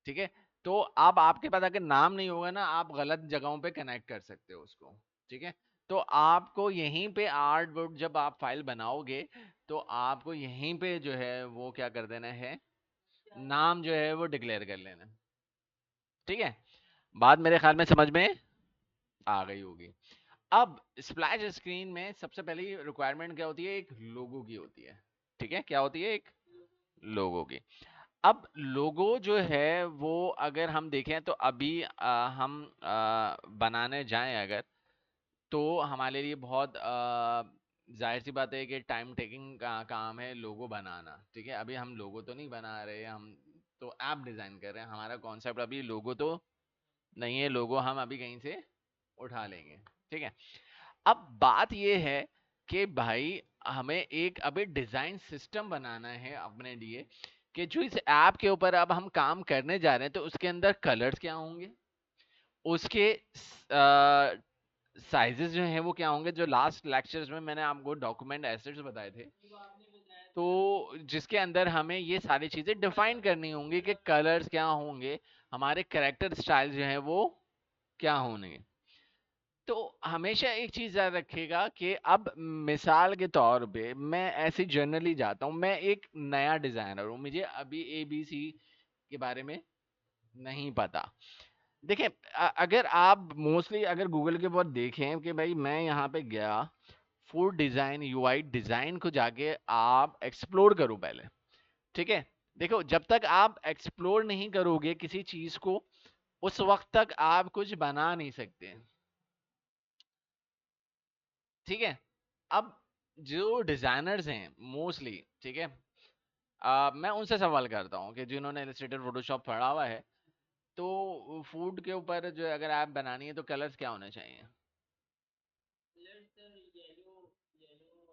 Speaker 1: ठीक है, तो अब आपके पास अगर नाम नहीं होगा ना, आप गलत जगहों पे कनेक्ट कर सकते हो उसको। ठीक है, तो आपको यहीं पे आर्टबोर्ड जब आप फाइल बनाओगे, तो आपको यहीं पे जो है वो क्या कर देना है, नाम जो है वो डिक्लेयर कर लेना है। ठीक है, बात मेरे ख्याल में समझ में आ गई होगी। अब स्प्लैश स्क्रीन में सबसे पहली रिक्वायरमेंट क्या होती है, एक लोगो की होती है। ठीक है, क्या होती है, एक लोगो की। अब लोगो जो है वो अगर हम देखें तो अभी हम बनाने जाएं अगर, तो हमारे लिए बहुत जाहिर सी बात है कि टाइम टेकिंग का काम है लोगो बनाना। ठीक है, अभी हम लोगो तो नहीं बना रहे, हम तो ऐप डिज़ाइन कर रहे हैं। हमारा कॉन्सेप्ट अभी लोगो तो नहीं है, लोगो हम अभी कहीं से उठा लेंगे। ठीक है, अब बात ये है कि भाई हमें एक अभी डिज़ाइन सिस्टम बनाना है अपने लिए, कि जो इस ऐप के ऊपर अब हम काम करने जा रहे हैं, तो उसके अंदर कलर्स क्या होंगे, उसके साइजेस जो हैं वो क्या होंगे, जो लास्ट लेक्चर्स में मैंने आपको डॉक्यूमेंट एसेट्स बताए थे, तो जिसके अंदर हमें ये सारी चीज़ें डिफाइन करनी होंगी कि कलर्स क्या होंगे, हमारे करेक्टर स्टाइल जो है वो क्या होंगे। तो हमेशा एक चीज़ याद रखिएगा कि अब मिसाल के तौर पे मैं ऐसे जनरली जाता हूँ, मैं एक नया डिज़ाइनर हूँ, मुझे अभी ABC के बारे में नहीं पता। देखिए, अगर आप मोस्टली अगर गूगल के ऊपर देखें कि भाई मैं यहाँ पे गया, फूड डिज़ाइन, UI डिज़ाइन को जाके आप एक्सप्लोर करो पहले। ठीक है, देखो जब तक आप एक्सप्लोर नहीं करोगे किसी चीज़ को, उस वक्त तक आप कुछ बना नहीं सकते। ठीक है, अब जो डिजाइनर्स हैं मोस्टली, ठीक है, मैं उनसे सवाल करता हूँ कि जिन्होंने इलस्ट्रेटर फोटोशॉप पढ़ा हुआ है, तो फूड के ऊपर जो अगर ऐप बनानी है तो कलर्स क्या होने चाहिए,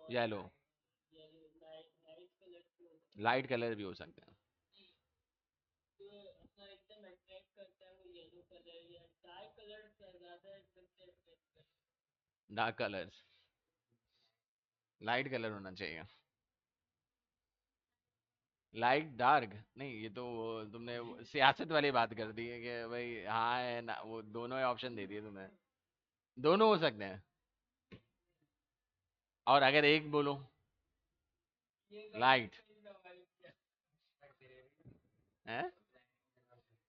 Speaker 1: येलो, लाइट कलर भी हो सकते हैं, डार्क कलर्स, लाइट कलर होना चाहिए, लाइट डार्क नहीं, ये तो तुमने सियासत वाली बात कर दी है कि भाई हाँ है ना, वो दोनों ऑप्शन दे दिए तुमने। दोनों हो सकते हैं। और अगर एक बोलो, लाइट है।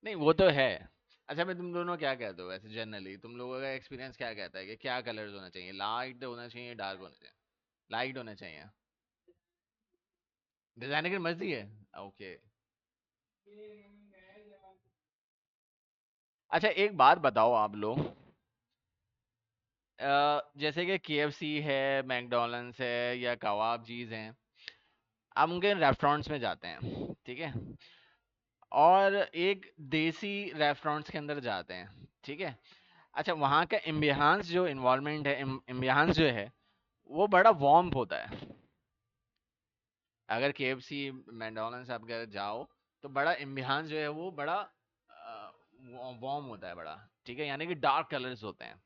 Speaker 1: नहीं वो तो है। अच्छा मैं तुम दोनों क्या कहते हो वैसे, जनरली तुम लोगों का एक्सपीरियंस क्या कहता है कि क्या कलर्स होना चाहिए, लाइट होना चाहिए डार्क होना चाहिए? लाइट होना चाहिए। डिजाइनर की मर्जी है। ओके। अच्छा एक बात बताओ आप लोग, जैसे कि केएफसी है, मैकडोनल्ड्स है या कबाब चीज हैं, आप उनके रेस्टोरेंट्स में जाते हैं, ठीक है, और एक देसी रेस्टोरेंट्स के अंदर जाते हैं, ठीक है। अच्छा वहाँ का एम्बियंस जो इन्वायरमेंट है, एम्बियंस जो है वो बड़ा वार्म होता है। अगर केएफसी मैकडोनल्ड्स आप अगर जाओ तो बड़ा एम्बियंस जो है वो बड़ा वार्म होता है बड़ा, ठीक है, यानी कि डार्क कलर्स होते हैं।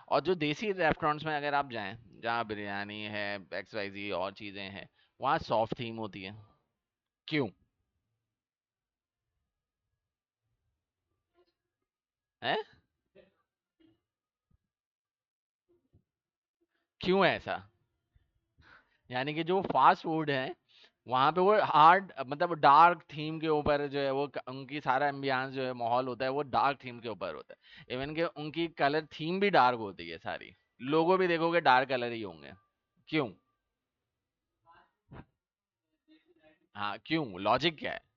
Speaker 1: और जो देसी रेस्टोरेंट्स में अगर आप जाएं, जहाँ बिरयानी है, एक्स वाई जी और चीज़ें हैं, वहाँ सॉफ्ट थीम होती है। क्यों? है? क्यों है ऐसा? यानी कि जो फास्ट फूड है वहाँ पे वो हार्ड मतलब डार्क थीम के ऊपर जो है वो उनकी सारा एम्बियंस जो है माहौल होता है वो डार्क थीम के ऊपर होता है, इवन कि उनकी कलर थीम भी डार्क होती है सारी। लोगो भी देखोगे डार्क कलर ही होंगे। क्यों? हाँ क्यों, लॉजिक क्या है?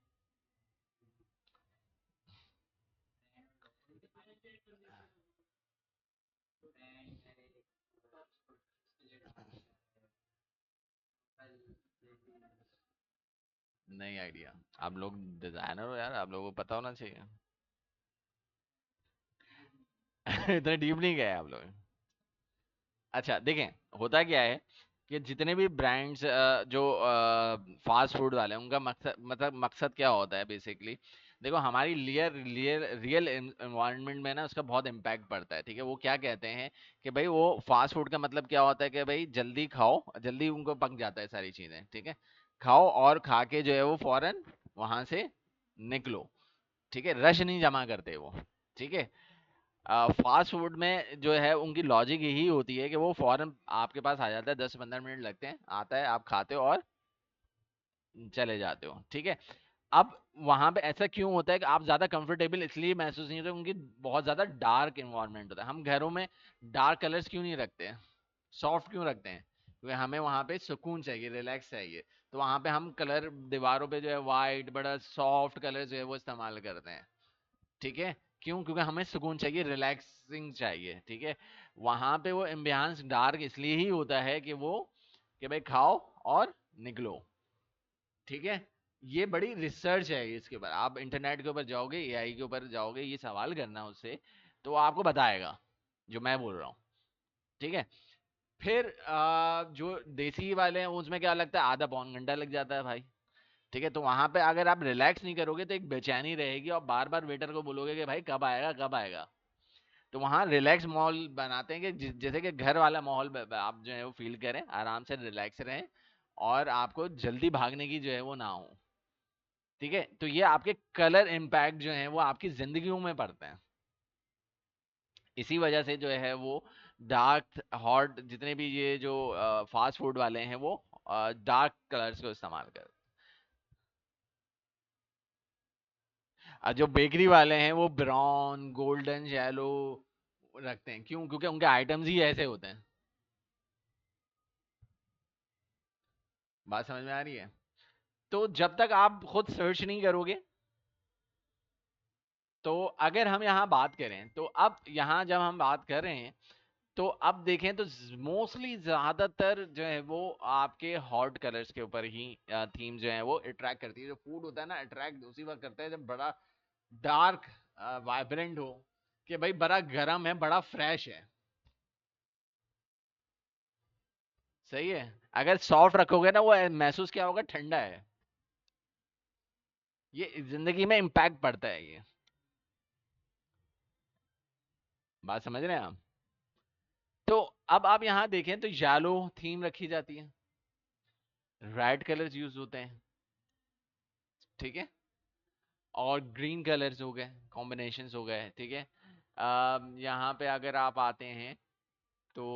Speaker 1: नहीं आइडिया। आप लोग डिजाइनर हो यार, आप लोगों को पता होना चाहिए। इतना डीप नहीं गए आप लोग। अच्छा देखें, होता क्या है कि जितने भी ब्रांड्स जो फास्ट फूड वाले हैं उनका मकसद मतलब मकसद क्या होता है बेसिकली, देखो हमारी रियल रियल रियल एनवायरनमेंट में ना उसका बहुत इम्पैक्ट पड़ता है, ठीक है। वो क्या कहते हैं कि भाई वो फास्ट फूड का मतलब क्या होता है कि भाई जल्दी खाओ, जल्दी उनको पक जाता है सारी चीज़ें, ठीक है, खाओ और खा के जो है वो फौरन वहां से निकलो, ठीक है, रश नहीं जमा करते वो, ठीक है। फास्ट फूड में जो है उनकी लॉजिक यही होती है कि वो फौरन आपके पास आ जाता है, 10 से 15 मिनट लगते हैं, आता है, आप खाते हो और चले जाते हो, ठीक है। अब वहां पे ऐसा क्यों होता है कि आप ज्यादा कंफर्टेबल इसलिए महसूस नहीं होते, उनकी बहुत ज्यादा डार्क इन्वायरमेंट होता है। हम घरों में डार्क कलर्स क्यों नहीं रखते हैं, सॉफ्ट क्यों रखते हैं? क्योंकि हमें वहां पे सुकून चाहिए, रिलैक्स चाहिए, तो वहां पे हम कलर दीवारों पे जो है वाइट बड़ा सॉफ्ट कलर जो है वो इस्तेमाल करते हैं, ठीक है। क्यों? क्योंकि हमें सुकून चाहिए, रिलैक्सिंग चाहिए, ठीक है। वहां पे वो एम्बियंस डार्क इसलिए ही होता है कि वो कि भाई खाओ और निकलो, ठीक है। ये बड़ी रिसर्च है इसके ऊपर, आप इंटरनेट के ऊपर जाओगे, एआई के ऊपर जाओगे, ये सवाल करना उससे, तो वो आपको बताएगा जो मैं बोल रहा हूँ, ठीक है। फिर जो देसी वाले हैं उसमें क्या लगता है, आधा पौन घंटा लग जाता है भाई, ठीक है। तो वहां पे अगर आप रिलैक्स नहीं करोगे तो एक बेचैनी रहेगी और बार बार वेटर को बोलोगे कि भाई कब आएगा कब आएगा। तो वहाँ रिलैक्स माहौल बनाते हैं कि जैसे कि घर वाला माहौल आप जो है वो फील करें, आराम से रिलैक्स रहें और आपको जल्दी भागने की जो है वो ना हो, ठीक है। तो ये आपके कलर इम्पैक्ट जो है वो आपकी जिंदगियों में पड़ते हैं। इसी वजह से जो है वो डार्क हॉट जितने भी ये जो फास्ट फूड वाले हैं वो डार्क कलर्स को इस्तेमाल कर, और जो बेकरी वाले हैं वो ब्राउन गोल्डन येलो रखते हैं। क्यों? क्योंकि उनके आइटम्स ही ऐसे होते हैं। बात समझ में आ रही है? तो जब तक आप खुद सर्च नहीं करोगे, तो अगर हम यहाँ बात करें तो अब यहाँ जब हम बात कर रहे हैं तो अब देखें तो मोस्टली ज्यादातर जो है वो आपके हॉट कलर्स के ऊपर ही थीम जो है वो अट्रैक्ट करती है। जो फूड होता है ना अट्रैक्ट उसी वक्त करता है जब बड़ा डार्क वाइब्रेंट हो, कि भाई बड़ा गर्म है बड़ा फ्रेश है, सही है। अगर सॉफ्ट रखोगे ना वो महसूस क्या होगा, ठंडा है। ये जिंदगी में इम्पैक्ट पड़ता है ये। बात समझ रहे हैं आप? तो अब आप यहाँ देखें तो येलो थीम रखी जाती है, रेड कलर्स यूज होते हैं, ठीक है, और ग्रीन कलर्स हो गए, कॉम्बिनेशंस हो गए, ठीक है। यहाँ पे अगर आप आते हैं तो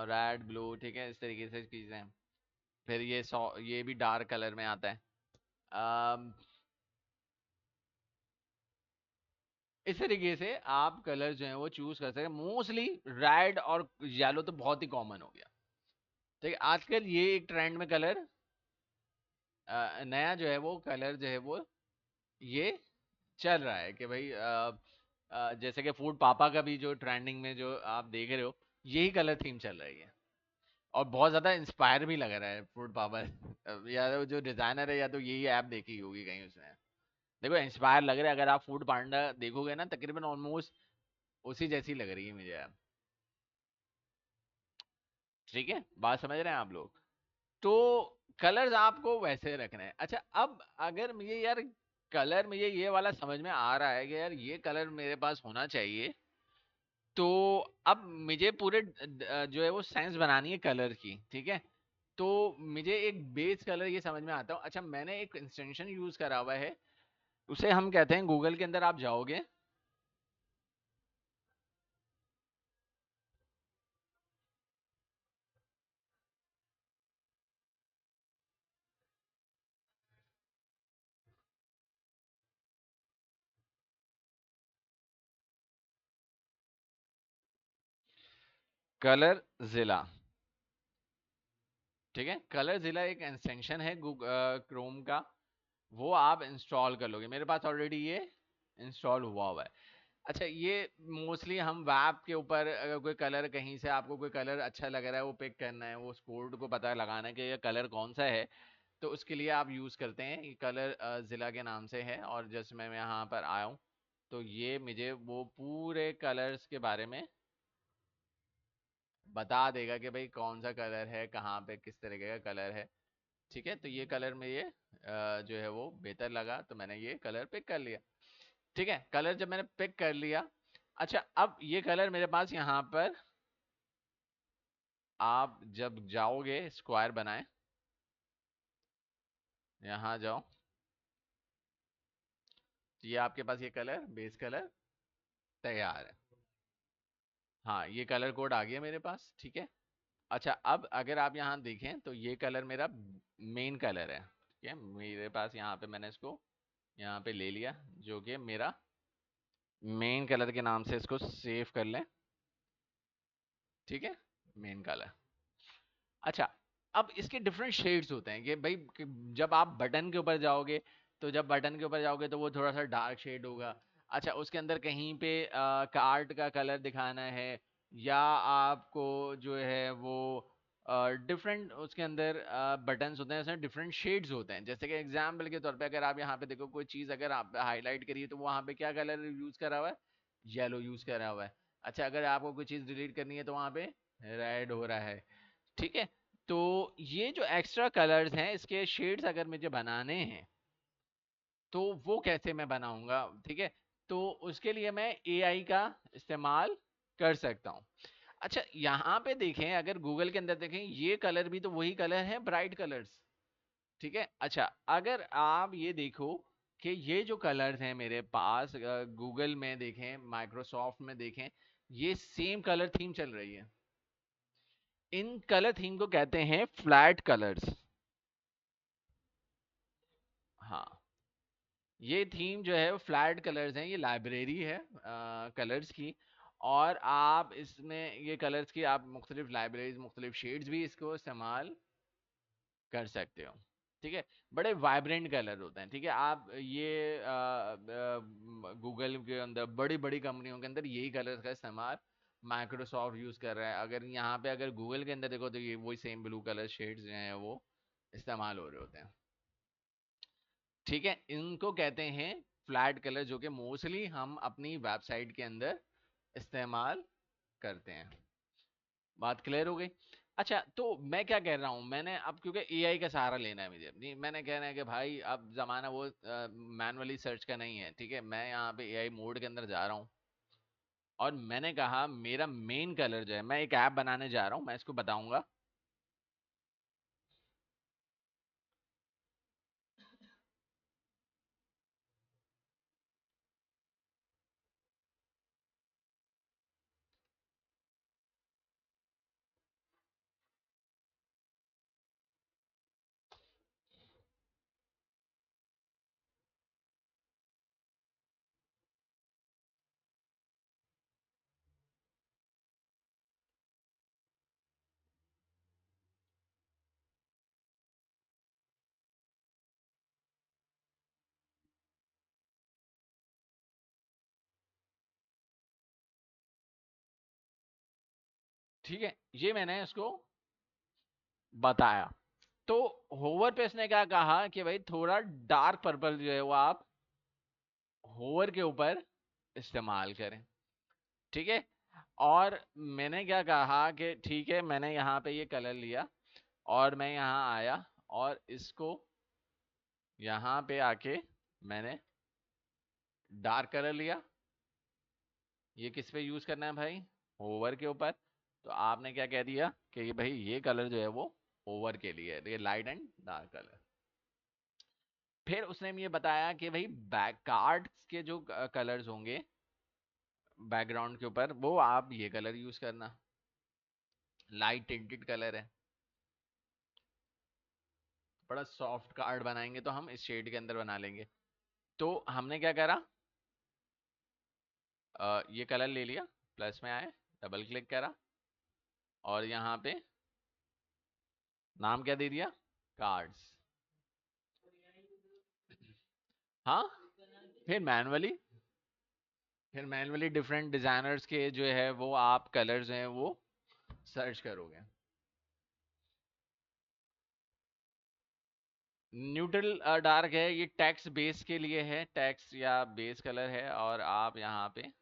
Speaker 1: रेड ब्लू, ठीक है, इस तरीके से चीजें। फिर ये भी डार्क कलर में आता है। अम, इस तरीके से आप कलर जो है वो चूज कर सकते हैं। मोस्टली रेड और येलो तो बहुत ही कॉमन हो गया, ठीक है। आजकल ये एक ट्रेंड में कलर नया जो है वो कलर जो है वो ये चल रहा है कि भाई जैसे कि फूड पापा का भी जो ट्रेंडिंग में जो आप देख रहे हो, यही कलर थीम चल रही है। और बहुत ज्यादा इंस्पायर भी लग रहा है फूड पापा। या तो जो डिजाइनर है या तो यही ऐप देखी होगी कहीं उसने। देखो इंस्पायर लग रहा है, अगर आप फूड पांडा देखोगे ना तकरीबन ऑलमोस्ट उसी जैसी लग रही है मुझे ऐप। ठीक है, बात समझ रहे हैं आप लोग। तो कलर्स आपको वैसे रखने हैं। अच्छा, अब अगर मुझे यार कलर, मुझे ये वाला समझ में आ रहा है कि यार ये कलर मेरे पास होना चाहिए, तो अब मुझे पूरे जो है वो सेंस बनानी है कलर की, ठीक है। तो मुझे एक बेस कलर ये समझ में आता हूँ। अच्छा, मैंने एक एक्सटेंशन यूज करा हुआ है, उसे हम कहते हैं, गूगल के अंदर आप जाओगे, कलर जिला, ठीक है। कलर जिला एक एक्सटेंशन है क्रोम का, वो आप इंस्टॉल कर लोगे। मेरे पास ऑलरेडी ये इंस्टॉल हुआ हुआ है। अच्छा, ये मोस्टली हम वेब के ऊपर अगर कोई कलर, कहीं से आपको कोई कलर अच्छा लग रहा है, वो पिक करना है, वो उस कोड को पता लगाना है कि ये कलर कौन सा है, तो उसके लिए आप यूज़ करते हैं। ये कलर ज़िला के नाम से है, और जैसे मैं यहाँ पर आया हूँ तो ये मुझे वो पूरे कलर्स के बारे में बता देगा कि भाई कौन सा कलर है, कहाँ पे किस तरीके का कलर है। ठीक है, तो ये कलर में ये जो है वो बेहतर लगा, तो मैंने ये कलर पिक कर लिया। ठीक है, कलर जब मैंने पिक कर लिया, अच्छा अब ये कलर मेरे पास यहाँ पर, आप जब जाओगे स्क्वायर बनाए, यहाँ जाओ, तो ये आपके पास ये कलर, बेस कलर तैयार है। हाँ, ये कलर कोड आ गया मेरे पास, ठीक है। अच्छा, अब अगर आप यहाँ देखें तो ये कलर मेरा मेन कलर है, ठीक है। मेरे पास यहाँ पे मैंने इसको यहाँ पे ले लिया, जो कि मेरा मेन कलर के नाम से इसको सेव कर लें, ठीक है, मेन कलर। अच्छा, अब इसके डिफरेंट शेड्स होते हैं कि भाई जब आप बटन के ऊपर जाओगे, तो जब बटन के ऊपर जाओगे तो वो थोड़ा सा डार्क शेड होगा। अच्छा, उसके अंदर कहीं पे कार्ड का कलर दिखाना है, या आपको जो है वो डिफरेंट उसके अंदर बटन्स होते हैं, उसमें डिफरेंट शेड्स होते हैं। जैसे कि एग्जाम्पल के तौर पे अगर आप यहाँ पे देखो कोई चीज़ अगर आप हाईलाइट करिए, तो वहाँ पे क्या कलर यूज़ करा हुआ है, येलो यूज़ करा हुआ है। अच्छा, अगर आपको कोई चीज़ डिलीट करनी है तो वहाँ पे रेड हो रहा है, ठीक है। तो ये जो एक्स्ट्रा कलर्स हैं, इसके शेड्स अगर मुझे बनाने हैं तो वो कैसे मैं बनाऊंगा, ठीक है। तो उसके लिए मैं एआई का इस्तेमाल कर सकता हूँ। अच्छा, यहाँ पे देखें, अगर गूगल के अंदर देखें, ये कलर भी तो वही कलर है, ब्राइट कलर्स, ठीक है। अच्छा, अगर आप ये देखो कि ये जो कलर्स हैं मेरे पास, गूगल में देखें, माइक्रोसॉफ्ट में देखें, ये सेम कलर थीम चल रही है। इन कलर थीम को कहते हैं फ्लैट कलर्स। हाँ, ये थीम जो है वो फ्लैट कलर्स हैं, ये लाइब्रेरी है कलर्स की। और आप इसमें ये कलर्स की आप मुख्तलिफ लाइब्रेरीज, मुख्तलिफ शेड्स भी इसको इस्तेमाल कर सकते हो, ठीक है। बड़े वाइब्रेंट कलर होते हैं, ठीक है। आप ये गूगल के अंदर, बड़ी बड़ी कंपनियों के अंदर यही कलर्स का इस्तेमाल माइक्रोसॉफ्ट यूज़ कर रहा है। अगर यहाँ पे अगर गूगल के अंदर देखो तो ये वही सेम ब्लू कलर शेड्स जो हैं वो इस्तेमाल हो रहे होते हैं, ठीक है। इनको कहते हैं फ्लैट कलर, जो कि मोस्टली हम अपनी वेबसाइट के अंदर इस्तेमाल करते हैं। बात क्लियर हो गई। अच्छा, तो मैं क्या कह रहा हूँ, मैंने अब क्योंकि एआई का सहारा लेना है मुझे, नहीं मैंने कहना है कि भाई अब जमाना वो मैनुअली सर्च का नहीं है, ठीक है। मैं यहाँ पे एआई मोड के अंदर जा रहा हूँ, और मैंने कहा मेरा मेन कलर जो है, मैं एक ऐप बनाने जा रहा हूँ, मैं इसको बताऊंगा ठीक है, ये मैंने इसको बताया। तो होवर पे इसने क्या कहा कि भाई थोड़ा डार्क पर्पल जो है वो आप होवर के ऊपर इस्तेमाल करें। ठीक है, और मैंने क्या कहा कि ठीक है, मैंने यहाँ पे ये कलर लिया और मैं यहाँ आया और इसको यहाँ पे आके मैंने डार्क कलर लिया। ये किस पे यूज करना है भाई? होवर के ऊपर। तो आपने क्या कह दिया कि ये भाई ये कलर जो है वो होवर के लिए है, ये लाइट एंड डार्क कलर। फिर उसने ये बताया कि भाई बैक कार्ड्स के जो कलर्स होंगे बैकग्राउंड के ऊपर, वो आप ये कलर यूज करना, लाइट टिंटेड कलर है। बड़ा सॉफ्ट कार्ड बनाएंगे तो हम इस शेड के अंदर बना लेंगे। तो हमने क्या करा, ये कलर ले लिया, प्लस में आए, डबल क्लिक करा और यहाँ पे नाम क्या दे दिया, कार्ड्स। हाँ, फिर मैनुअली डिफरेंट डिजाइनर्स के जो है वो आप कलर्स हैं वो सर्च करोगे। न्यूट्रल डार्क है, ये टेक्स्ट बेस के लिए है, टेक्स्ट या बेस कलर है, और आप यहाँ पे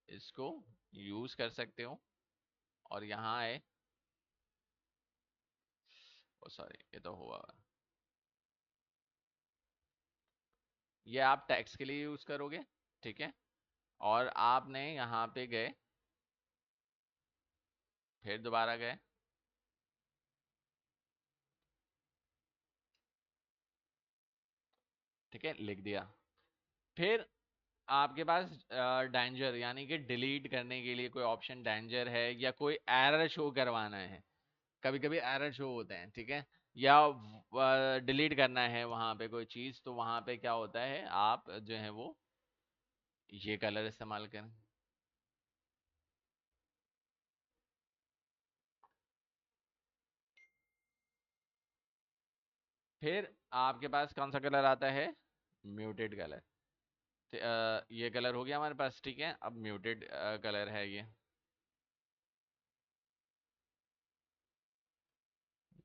Speaker 1: इसको यूज कर सकते हो। और यहाँ है, ओ सॉरी ये तो हुआ, ये आप टेक्स्ट के लिए यूज करोगे। ठीक है, और आपने यहाँ पे गए, फिर दोबारा गए, ठीक है, लिख दिया। फिर आपके पास डेंजर यानी कि डिलीट करने के लिए कोई ऑप्शन डेंजर है, या कोई एरर शो करवाना है, कभी कभी एरर शो होते हैं, ठीक है, या डिलीट करना है वहां पे कोई चीज, तो वहां पे क्या होता है, आप जो है वो ये कलर इस्तेमाल करें। फिर आपके पास कौन सा कलर आता है, म्यूटेड कलर। ये कलर हो गया हमारे पास, ठीक है, अब म्यूटेड कलर है ये,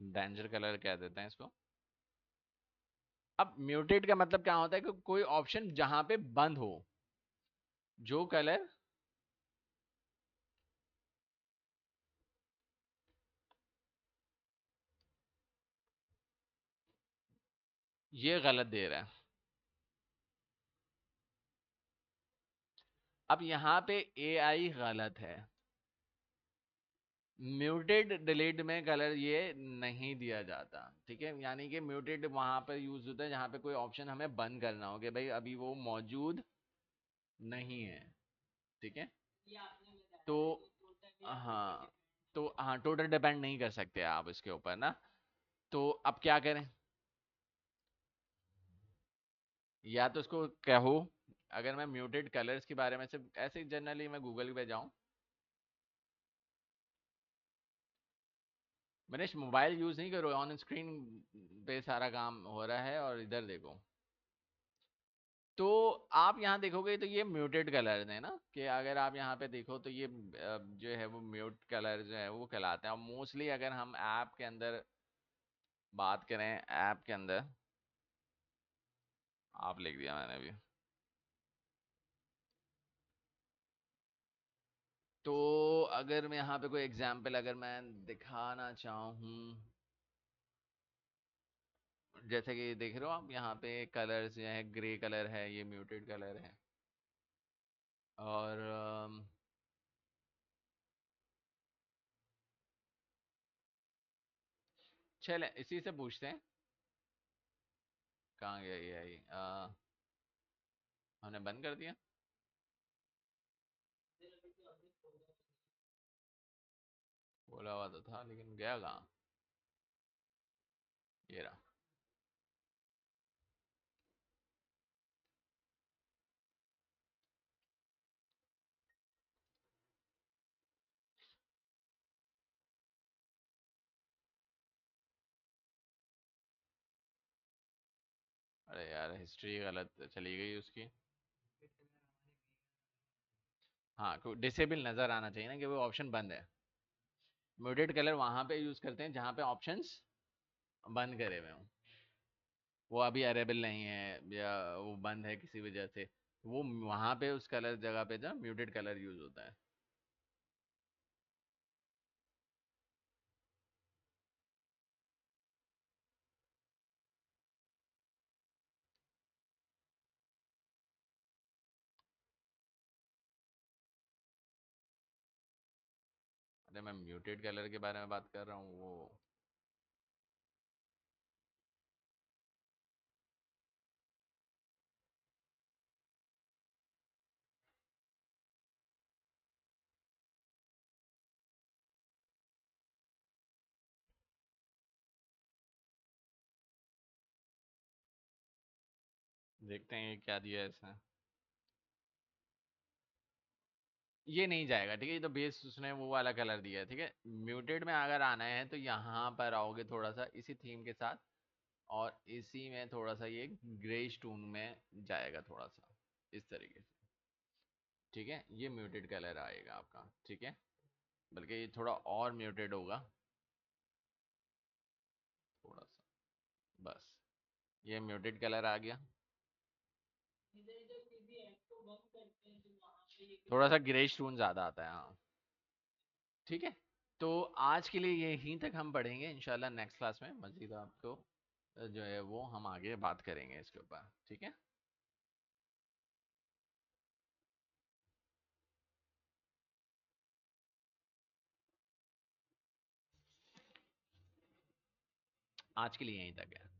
Speaker 1: डेंजर कलर कह देते हैं इसको। अब म्यूटेड का मतलब क्या होता है कि कोई ऑप्शन जहां पे बंद हो, जो कलर, ये गलत दे रहा है। अब यहाँ पे एआई गलत है, म्यूटेड डिलीट में कलर ये नहीं दिया जाता, ठीक है, यानी कि म्यूटेड वहां पर यूज होता है जहां पे कोई ऑप्शन हमें बंद करना हो कि भाई अभी वो मौजूद नहीं है। ठीक है, तो हाँ, तो हाँ, टोटल डिपेंड नहीं कर सकते आप इसके ऊपर ना। तो अब क्या करें, या तो इसको कहो, अगर मैं म्यूटेड कलर्स के बारे में से ऐसे जनरली मैं गूगल पे जाऊं, मैंने मोबाइल यूज नहीं करो, ऑन स्क्रीन पे सारा काम हो रहा है, और इधर देखो, तो आप यहाँ देखोगे तो ये म्यूटेड कलर है ना, कि अगर आप यहाँ पे देखो तो ये जो है वो म्यूट कलर जो है वो कहलाते हैं। और मोस्टली अगर हम ऐप के अंदर बात करें, ऐप के अंदर आप लिख दिया मैंने भी, तो अगर मैं यहाँ पे कोई एग्जांपल अगर मैं दिखाना चाहूँ, जैसे कि देख रहे हो आप यहाँ पे कलर्स जो है, ग्रे कलर है, ये म्यूटेड कलर है। और चले इसी से पूछते हैं, कहाँ गया ये आई, हमने बंद कर दिया, बोला हुआ तो था लेकिन गया कहाँ, ये रहा। अरे यार, हिस्ट्री गलत चली गई उसकी। हाँ, डिसेबल नजर आना चाहिए ना कि वो ऑप्शन बंद है। म्यूटेड कलर वहां पे यूज करते हैं जहां पे ऑप्शंस बंद करे हुए हों, वो अभी अरेबल नहीं है या वो बंद है किसी वजह से, वो वहां पे उस कलर जगह पे जब म्यूटेड कलर यूज होता है। अरे मैं म्यूटेड कलर के बारे में बात कर रहा हूँ वो। देखते हैं ये क्या दिया है इसने। ये नहीं जाएगा, ठीक है, ये तो बेस उसने वो वाला कलर दिया है, ठीक है। म्यूटेड में अगर आना है तो यहाँ पर आओगे थोड़ा सा इसी थीम के साथ, और इसी में थोड़ा सा ये ग्रेइश टोन में जाएगा थोड़ा सा इस तरीके से, ठीक है। ये म्यूटेड कलर आएगा आपका, ठीक है। बल्कि ये थोड़ा और म्यूटेड होगा थोड़ा सा, बस। ये म्यूटेड कलर आ गया, थोड़ा सा ग्रेइश टोन ज्यादा आता है, हाँ। ठीक है, तो आज के लिए यहीं तक हम पढ़ेंगे, इंशाल्लाह नेक्स्ट क्लास में मजीद आपको जो है वो हम आगे बात करेंगे इसके ऊपर, ठीक है। आज के लिए यहीं तक है।